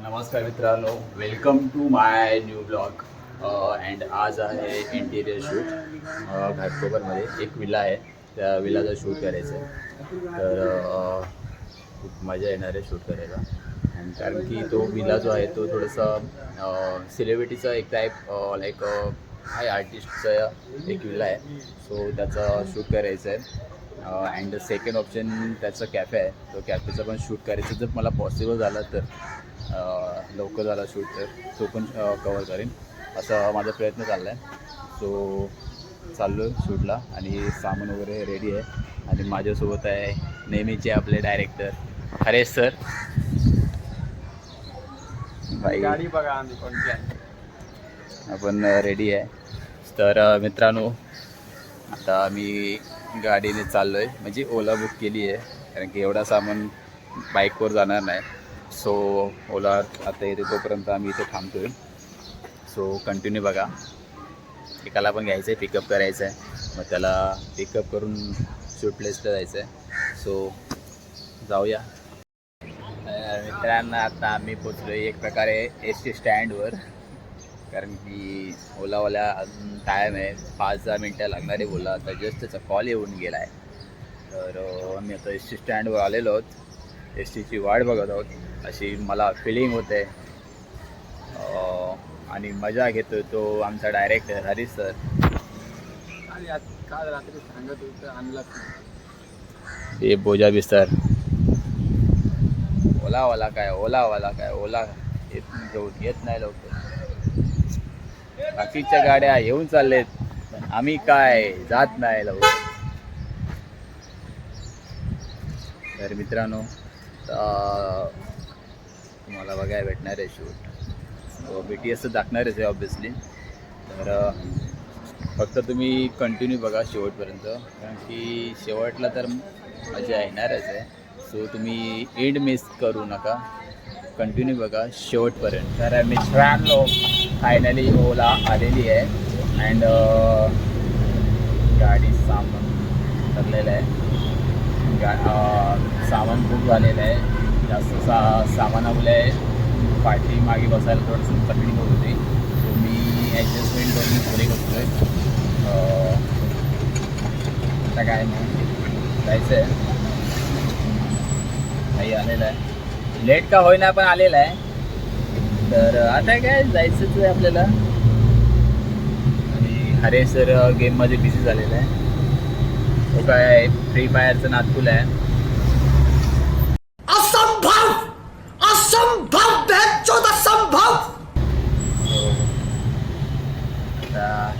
नमस्कार मित्रांनो, welcome to my new blog. And आज आहे इंटिरियर शूट. घाटकोपरमध्ये एक विला आहे, त्या विलाचं शूट करायचं आहे. तर खूप मजा येणार आहे शूट करायला. आणि कारण की तो विला जो आहे तो थोडंसं सेलिब्रिटीचा एक टाईप लाईक हाय आर्टिस्टचा एक विला आहे. सो त्याचा शूट करायचं आहे. अँड सेकंड ऑप्शन त्याचं कॅफे आहे. तो कॅफेचं पण शूट करायचं जर मला पॉसिबल झालं तर, लवकर झाला शूट तर तो पण कवर करेन असा माझा प्रयत्न चालला आहे. सो चाललो आहे शूटला आणि सामान वगैरे रेडी आहे. आणि माझ्यासोबत आहे नेहमीचे आपले डायरेक्टर हरेश सर. गाडी बघा आम्ही कोणती आहे. आपण रेडी आहे. तर मित्रांनो, आता आम्ही गाडीने चाललो आहे, म्हणजे ओला बुक केली आहे कारण की एवढा सामान बाईकवर जाणार नाही. सो ओला आता येते तोपर्यंत आम्ही इथे थांबतो आहे. सो कंटिन्यू बघा. एकाला पण घ्यायचं आहे, पिकअप करायचं आहे, मग त्याला पिकअप करून शूट प्लेसला जायचं आहे. सो जाऊया. मित्रांनो, आता आम्ही पोचलो आहे एक प्रकारे एस टी स्टँडवर, कारण की ओलावाला अजून टाईम आहे, 5-10 मिनटं लागणारे बोला. आता जस्ट त्याचा कॉल येऊन गेला आहे. तर आम्ही आता एस टी स्टँडवर आलेलो आहोत. एस टीची वाट बघत आहोत अशी मला फिलिंग होते. आणि मजा घेतो तो आमचा डायरेक्टर हरीश सर. काल रात्री सांगत होतं आणलाच हे बोजा बिस्तर ओलावाला काय ओला येत नाही लवकर. बाकीच्या गाड्या येऊन चाललेत पण आम्ही काय जात नाही लवकर. तर मित्रांनो, तुम्हाला बघायला भेटणार आहे शूट. BTS तर दाखणारच आहे ऑब्विसली. तर फक्त तुम्ही कंटिन्यू बघा शेवटपर्यंत, कारण की शेवटला तर मजा येणारच आहे. सो तुम्ही एंड मिस करू नका, कंटिन्यू बघा शेवटपर्यंत. तर मित्रांनो, फायनली ओला आलेली आहे अँड गाडी सामान ठरलेलं आहे. सामान खूप झालेलं आहे. जास्त सामानामुळे पाठी मागे बसायला थोडंसं तकलीफ होत होती. सो मी ॲडजस्टमेंट करून पुढे बसतो आहे. आता काय मग जायचं आहे. नाही आलेलं आहे, लेट का होईना पण आलेला आहे. तर आता काय जायचंच आहे आपल्याला. आणि हरेश सर गेममध्ये बिझी झालेला आहे. तो काय फ्री फायरचं नातकुल आहे. आता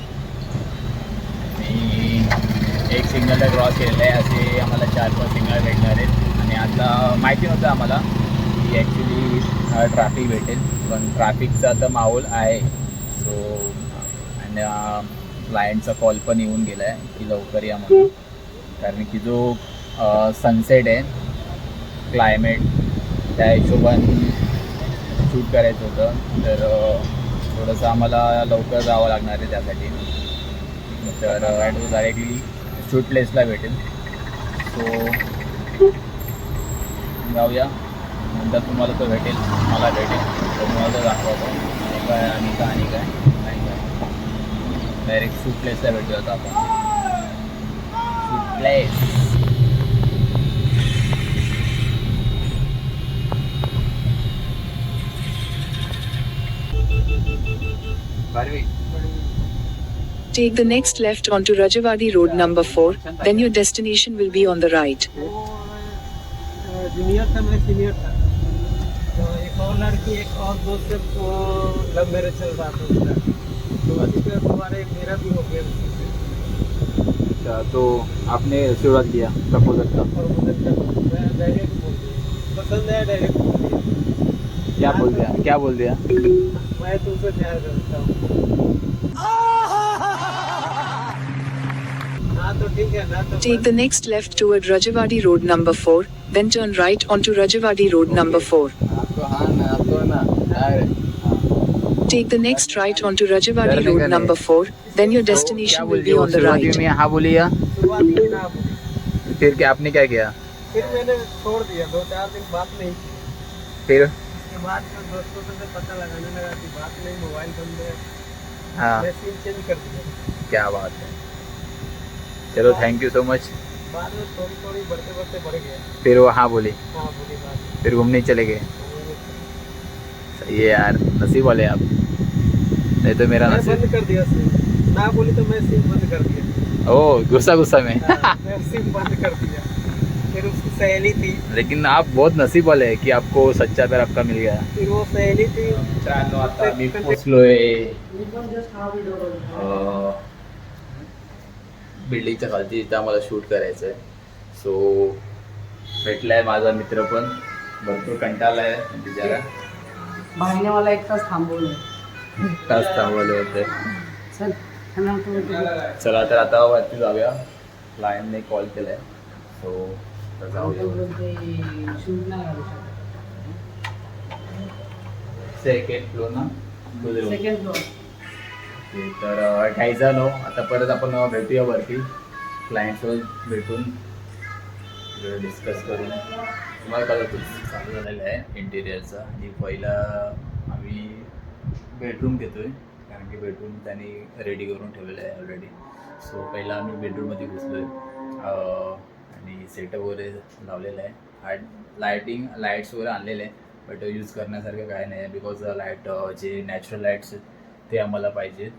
मी एक सिग्नलला क्रॉस केलेलं आहे. असे आम्हाला 4-5 सिग्नल भेटणार आहेत. आणि आता माहिती नव्हतं आम्हाला की ॲक्च्युली ट्रॅफिक भेटेल, पण ट्रॅफिकचा आता माहोल आहे. सो आणि क्लायंटचा कॉल पण येऊन गेला आहे की लवकर या म्हणून, कारण की जो सनसेट आहे क्लायमेट त्या हिशोबाने शूट करायचं होतं. तर थोडंसं आम्हाला लवकर जावं लागणार आहे त्यासाठी. तर डायरेक्टली शूट प्लेसला भेटेल. सो जाऊया, नंतर तुम्हाला तो भेटेल, मला भेटेल, तर तुम्हाला तो दाखवतो आणि काय डायरेक्ट शूट प्लेसला भेटूया आता आपण. Shoot place. Take the next left onto Rajawadi Road number 4, then your destination will be on the right. Junior था, मैं सीनियर था. तो एक और लड़की, एक और दोस्त से लव मैरिज चल रहा था उसका. तो अभी तो हमारे मेरा भी हो गया उसी से. अच्छा, तो आपने शुरुआत किया प्रपोजल का? और मैं डायरेक्ट बोल दिया, पसंद है डायरेक्ट बोल दिया. क्या बोल दिया? मैं तुमसे प्यार करता हूँ. हाँ तो ठीक है ना. तो Take the next left toward Rajawadi Road number 4, then turn right onto Rajawadi Road number 4. आपको ना Take the next right onto Rajawadi Road number 4, then your destination will be on the right. में हाँ बोलिए. शुरुआत में ना बोली. फिर क्या आपने क्या किया? फिर मैंने छोड़ दिया. 2-4 दिन बात नहीं की. फिर उसके बाद में दोस्तों से पता लगाने लगा कि बात नहीं, मोबाइल बंद है, हाँ, मैं सिम चेंज कर दिया। क्या बात है। चलो थैंक यू सो मच। बाद में थोड़ी थोड़ी बढ़ते बढ़ते बढ़ गया। फिर वो हाँ बोली, हाँ बोली बात। फिर घूमने चले गए। सही है यार, नसीब वाले आप, नहीं तो मेरा मैं नसीब। बंद कर दिया सिम, ना बोली तो मैं सिम बंद कर दिया। ओ गुस्सा गुस्सा में। हाँ, मैं सिम बंद कर दिया। फिर उसकी सहेली थी, लेकिन आप बहुत नसीब वाले हैं कि आपको सच्चा प्यार आपका मिल गया। फिर वो सहेली थी। मित्रांनो, आता मी पोचलोय बिल्डिंगच्या खालती, इथं आम्हाला शूट करायचं आहे. सो भेटलाय माझा मित्र पण, भरपूर कंटाळा आहे म्हणजे जरा भाईने मला एक तास थांबवलं. तास थांबवले होते. चल खाना तो चला तर आता वरती जाऊया, क्लायंटने कॉल केलाय. सो तर जाऊया. शूट नाही करू शकत. सेकंड फ्लोर ना, सेकंड फ्लोर. तर काही झालो आता परत आपण भेटूया वरती, क्लायंटसोबत भेटून डिस्कस करून. तुम्हाला कळतच चालू झालेलं आहे इंटिरियरचा. आणि पहिला आम्ही बेडरूम घेतो आहे, कारण की बेडरूम त्यांनी रेडी करून ठेवलेलं आहे ऑलरेडी. सो पहिला आम्ही बेडरूममध्ये घुसलो आहे आणि सेटअप वगैरे लावलेलं आहे. लाईट्स वगैरे आणलेले आहे, बट यूज करण्यासारखं काय नाही आहे, बिकॉज लाईट जे नॅचरल लाईट्स ते आम्हाला पाहिजे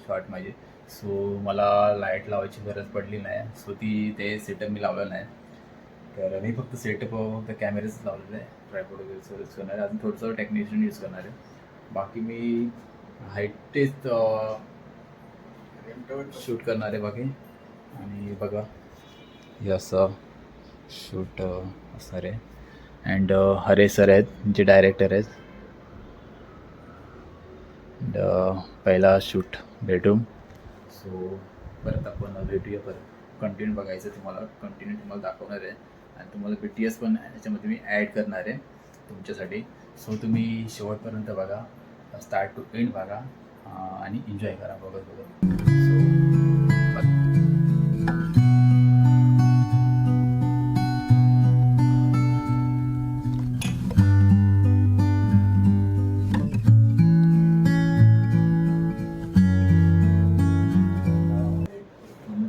शॉर्टमध्ये. सो मला लाईट लावायची गरज पडली नाही, सो ते सेटअप मी लावलं नाही. तर मी फक्त फक्त कॅमेरेच लावलेले आहे, ट्रायपॉड वगैरे यूज करणार आहे. अजून थोडंसं टेक्निशियन यूज करणार आहे. बाकी मी हाईटेच शूट करणार आहे बाकी. आणि बघा हे असं शूट असणार आहे. अँड हरे सर आहेत जे डायरेक्टर आहेत. अँड पहिला शूट बेडरूम. सो परत आपण भेटूया, परत कंटिन्यू बघायचं तुम्हाला, कंटिन्यू तुम्हाला दाखवणार आहे. आणि तुम्हाला BTS पण याच्यामध्ये मी ॲड करणार आहे तुमच्यासाठी. सो तुम्ही शेवटपर्यंत बघा, स्टार्ट टू एंड बघा आणि एन्जॉय करा बघत बघत. सो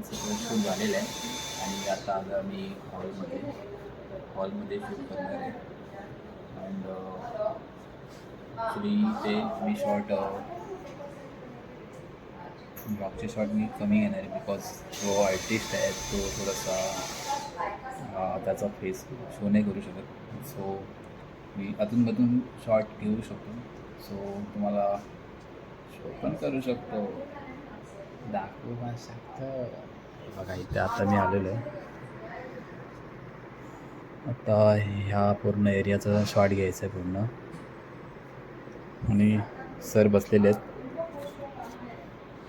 सगळं शूट झालेलं आहे. आणि आता आलं मी हॉलमध्ये शूट करणार आहे. अँड ॲक्च्युली ते मी ब्लॉगचे शॉट मी कमी घेणार आहे, बिकॉज जो आर्टिस्ट आहे तो थोडासा त्याचा फेस शो नाही करू शकत. सो मी अधूनमधून शॉट घेऊ शकतो. सो तुम्हाला शो पण करू शकतो, दाखवू पण शकतो. बघा इथे आता मी आलेलो आहे. आता ह्या पूर्ण एरियाचा शॉट घ्यायचा आहे पूर्ण. आणि सर बसलेले आहेत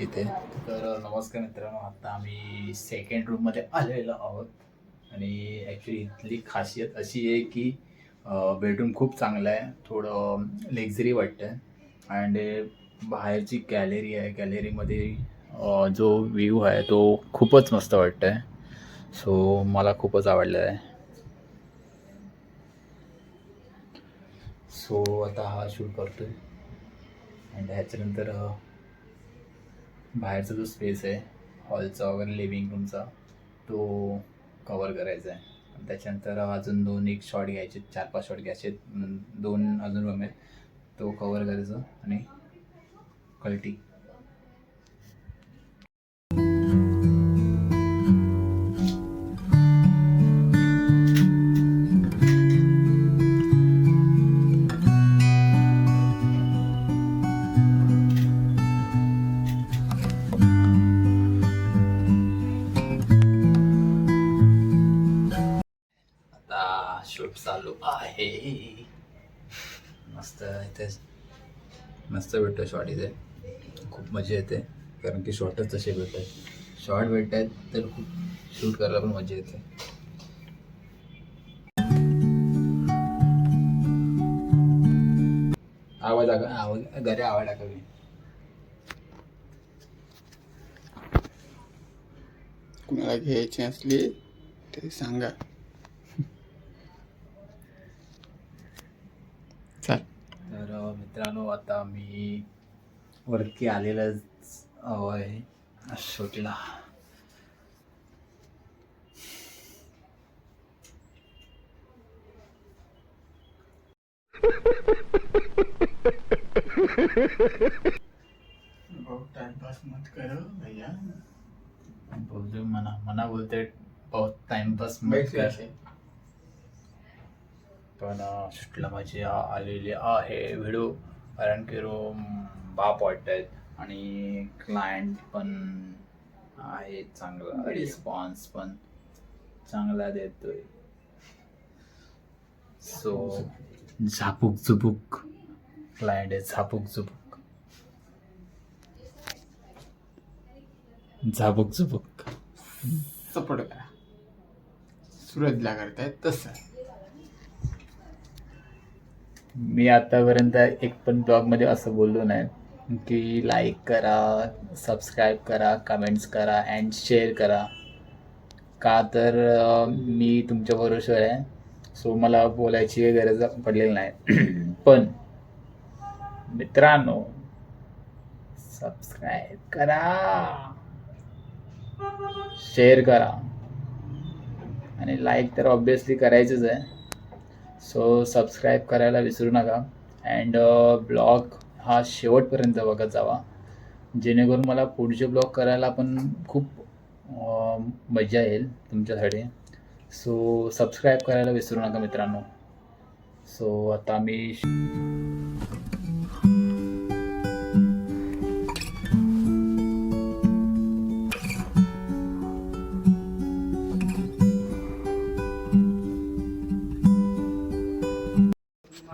इथे. तर नमस्कार मित्रांनो, आता आम्ही सेकंड रूममध्ये आलेलो आहोत. आणि ॲक्च्युली इथली खासियत अशी आहे की बेडरूम खूप चांगला आहे, थोडं लेक्झरी वाटतं आहे. अँड बाहेरची गॅलरी आहे, गॅलरीमध्ये जो व्ह्यू आहे तो खूपच मस्त वाटतं आहे. सो मला खूपच आवडलं आहे. सो आता हा शूट करतो आहे. अँड ह्याच्यानंतर बाहेरचा जो स्पेस आहे हॉलचा वगैरे लिव्हिंग रूमचा तो कवर करायचा आहे. त्याच्यानंतर अजून एक शॉट घ्यायचे, 4-5 शॉट घ्यायचे, 2 अजून रूम आहेत तो कवर करायचा. आणि कल्टी शूट चालू आहे. मस्त इथे मस्त भेटतो शॉट. इथे खूप मजा येते, कारण की शॉटच तसे भेटत आहेत. शॉट भेटत आहेत तर खूप शूट करायला पण मजा येते. आवाज घरी आवाज टाका मी. कुणाला घ्यायची असली तरी सांगा. चल मित्रांनो आता मी वरती आलेलंच आहे शूटला. बहुत टाइम पास मत करो भैया. बोलतोय मना बोलते बहुत टाइमपास पण शूटला माझी आलेली आहे व्हिडिओ, कारण की रूम बाप वाटत आहेत आणि क्लायंट पण आहे चांगला, रिस्पॉन्स पण चांगला देतोय. सो झापूक झुपूक क्लायंट आहे, झापूक झुपूक झापूक झुपूक. सपोर्ट करा. सूरजला करतायत तसं. मी आतापर्यंत एक पण ब्लॉगमध्ये असं बोललो नाही की लाईक करा, सबस्क्राईब करा, कमेंट्स करा अँड शेअर करा. का तर मी तुमच्या भरोश्यावर आहे, सो मला बोलायची गरज पडलेली नाही. पण मित्रांनो सबस्क्राईब करा, शेअर करा आणि लाईक तर ऑब्विसली करायचंच आहे. सो सबस्क्राईब करायला विसरू नका अँड ब्लॉग हा शेवटपर्यंत बघत जावा, जेणेकरून मला पुढचे ब्लॉग करायला पण खूप मजा येईल तुमच्यासाठी. सो सबस्क्राईब करायला विसरू नका मित्रांनो. सो आता मी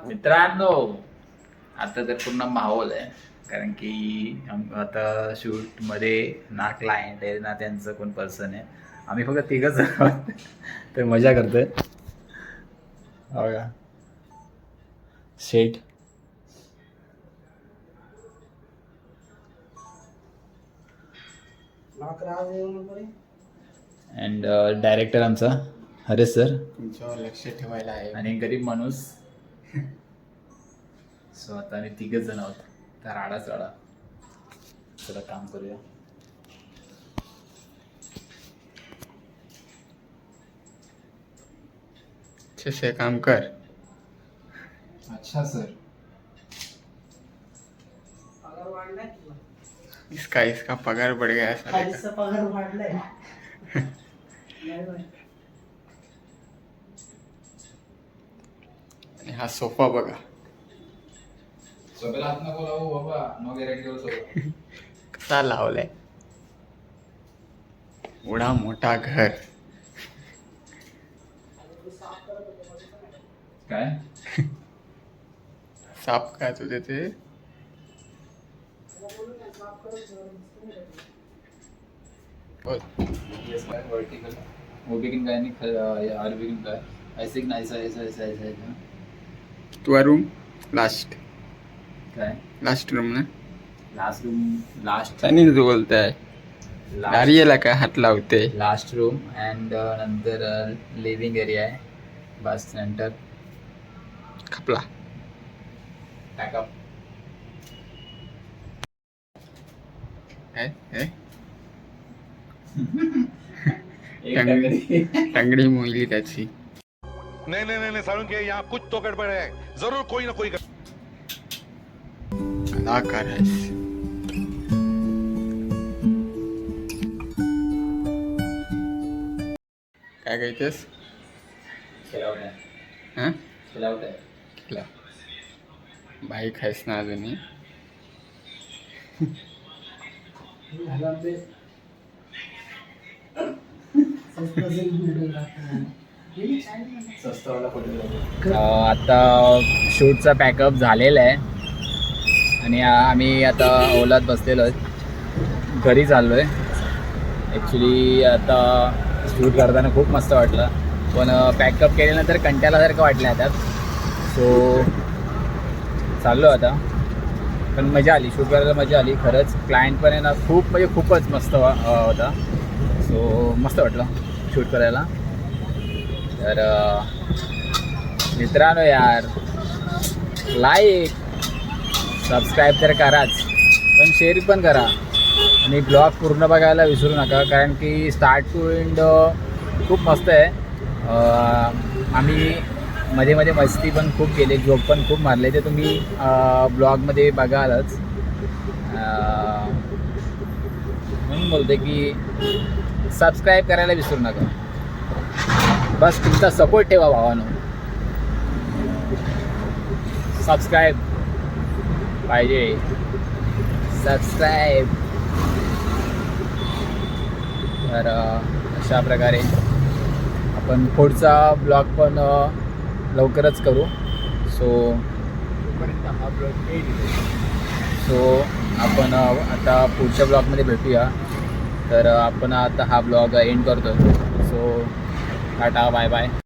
मित्रांनो आता तर पूर्ण माहोल आहे, कारण की आता शूटमध्ये ना क्लायंट आहे ना त्यांचं कोण पर्सन आहे, आम्ही फक्त तिघंच आहोत. तर मजा करतोय बघा. शेट अँड डायरेक्टर आमचा हरेश सर तुमच्यावर लक्ष ठेवायला आहे. आणि गरीब माणूस. सो आता आम्ही तिघच जण आहोत, तर राडाच राडा. चला काम करूया. अच्छे से काम कर. अच्छा सर. पगार वाढलाय तुला? इसका पगार बढ़ गया साले का. खालीचा पगार वाढलाय. नाही बाई. आणि हा सोफा बघा सोप्याला हात नको लावू बाबा, नो गॅरंटी सोबा. कसा लावलाय. एवढा मोठा घर. काय साफ काय तुझे ते. बोल. वर्टिकल वो बिगिन काय नाही, आर बिगिन काय ऐसे ना ऐसा ऐसा ऐसा ऐसा ऐसा. तुझा रूम लास्ट काय लास्ट रूम ना. लास्ट रूम, लास्ट आणि तू बोलताय नारियला काय हात लावते. लास्ट रूम अँड नंतर लिव्हिंग एरिया आहे, बस नंतर खपला. पॅकअप. टंगडी मोहिली त्याची. नहीं नहीं नहीं सारुण के यहाँ कुछ तो गड़बड़ है, जरूर कोई ना कोई कलाकार आहेस. काय कहतेस. खेळावट आहे, हां खेळावट आहे. केला बाई खायस ना अजूनही. आता शूटचा पॅकअप झालेला आहे आणि आम्ही आता ओलात बसलेलो आहे, घरी चाललो आहे. ॲक्च्युली आता शूट करताना खूप मस्त वाटलं, पण पॅकअप केल्यानंतर कंटाळासारखं वाटलं आता. सो चाललो आता, पण मजा आली, शूट करायला मजा आली खरंच. क्लायंट पण आहे ना खूप म्हणजे खूपच मस्त होता. सो मस्त वाटलं शूट करायला. तर मित्रांनो यार, लाईक सबस्क्राईब तर कराच, पण शेअर पण करा आणि ब्लॉग पूर्ण बघायला विसरू नका, कारण की स्टार्ट टू एंड खूप मस्त आहे. आम्ही मध्ये मध्ये मस्ती पण खूप केली, जोक पण खूप मारले, ते तुम्ही ब्लॉगमध्ये बघालच. म्हणून बोलते की सबस्क्राईब करायला विसरू नका. बस तुमचा सपोर्ट ठेवा भावानो. सबस्क्राईब पाहिजे, सबस्क्राईब. तर अशा प्रकारे आपण पुढचा ब्लॉग पण लवकरच करू. सो आपण आता पुढच्या ब्लॉगमध्ये भेटूया. तर आपण आता हा ब्लॉग एंड करतो. So tata, bye bye.